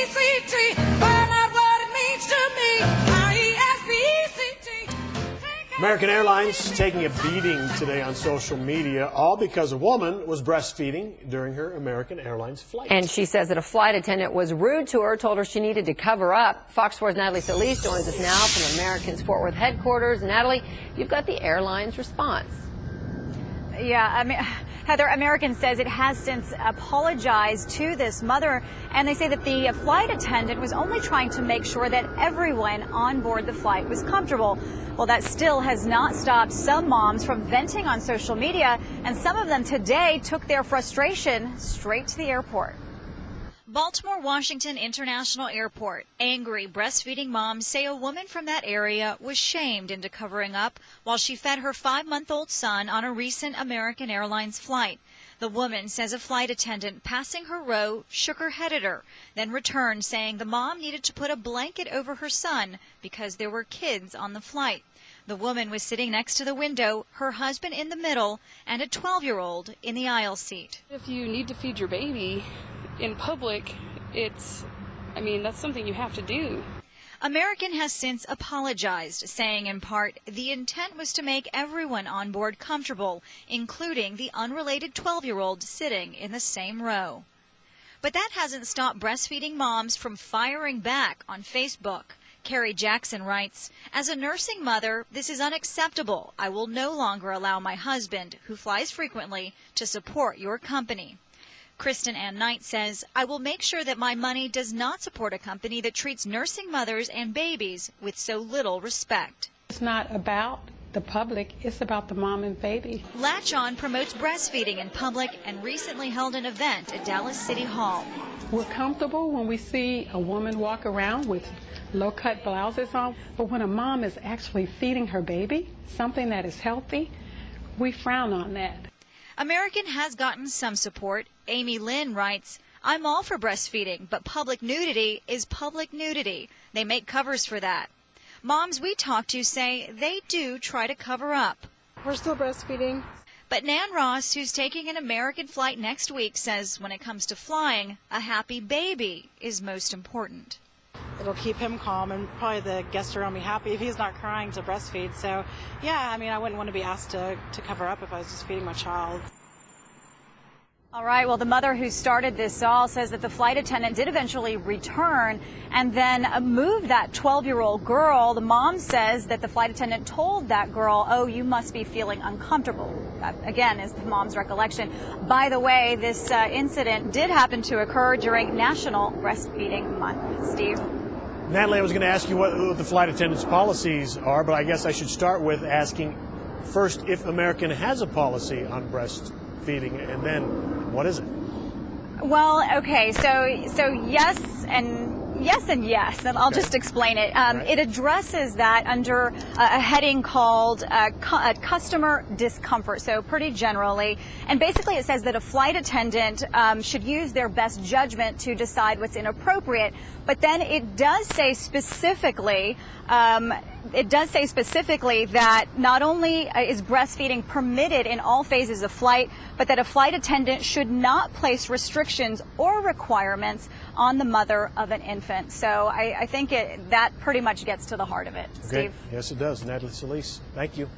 find out what it means to me. R-E-S-P-E-C-T. American Airlines taking a beating today on social media, all because a woman was breastfeeding during her American Airlines flight. And she says that a flight attendant was rude to her, told her she needed to cover up. Fox 4's Natalie Solis joins us now from American's Fort Worth headquarters. Natalie, you've got the airline's response. Yeah, I mean, Heather, American says it has since apologized to this mother, and they say that the flight attendant was only trying to make sure that everyone on board the flight was comfortable. Well, that still has not stopped some moms from venting on social media, and some of them today took their frustration straight to the airport. Baltimore Washington International Airport. Angry breastfeeding moms say a woman from that area was shamed into covering up while she fed her 5-month-old son on a recent American Airlines flight. The woman says a flight attendant passing her row shook her head at her, then returned saying the mom needed to put a blanket over her son because there were kids on the flight. The woman was sitting next to the window, her husband in the middle, and a 12-year-old in the aisle seat. If you need to feed your baby in public, that's something you have to do. American has since apologized, saying in part, the intent was to make everyone on board comfortable, including the unrelated 12-year-old sitting in the same row. But that hasn't stopped breastfeeding moms from firing back on Facebook. Carrie Jackson writes, as a nursing mother, this is unacceptable. I will no longer allow my husband, who flies frequently, to support your company. Kristen Ann Knight says, I will make sure that my money does not support a company that treats nursing mothers and babies with so little respect. It's not about the public, it's about the mom and baby. Latch On promotes breastfeeding in public and recently held an event at Dallas City Hall. We're comfortable when we see a woman walk around with low-cut blouses on, but when a mom is actually feeding her baby something that is healthy, we frown on that. American has gotten some support. Amy Lynn writes, I'm all for breastfeeding, but public nudity is public nudity. They make covers for that. Moms we talk to say they do try to cover up. We're still breastfeeding. But Nan Ross, who's taking an American flight next week, says when it comes to flying, a happy baby is most important. It'll keep him calm and probably the guests around me happy if he's not crying to breastfeed. So, yeah, I wouldn't want to be asked to cover up if I was just feeding my child. All right, well, the mother who started this all says that the flight attendant did eventually return and then move that 12-year-old girl. The mom says that the flight attendant told that girl, oh, you must be feeling uncomfortable. That, again, is the mom's recollection. By the way, this incident did happen to occur during National Breastfeeding Month. Steve? Natalie, I was going to ask you what the flight attendant's policies are, but I guess I should start with asking first if American has a policy on breastfeeding, and then what is it? Well, okay, so yes and yes, and I'll just explain it. Right. It addresses that under a heading called customer discomfort, so pretty generally. And basically it says that a flight attendant should use their best judgment to decide what's inappropriate. But then it does say specifically, that not only is breastfeeding permitted in all phases of flight, but that a flight attendant should not place restrictions or requirements on the mother of an infant. So I think that pretty much gets to the heart of it. Okay. Steve? Yes, it does. Natalie Solis, thank you.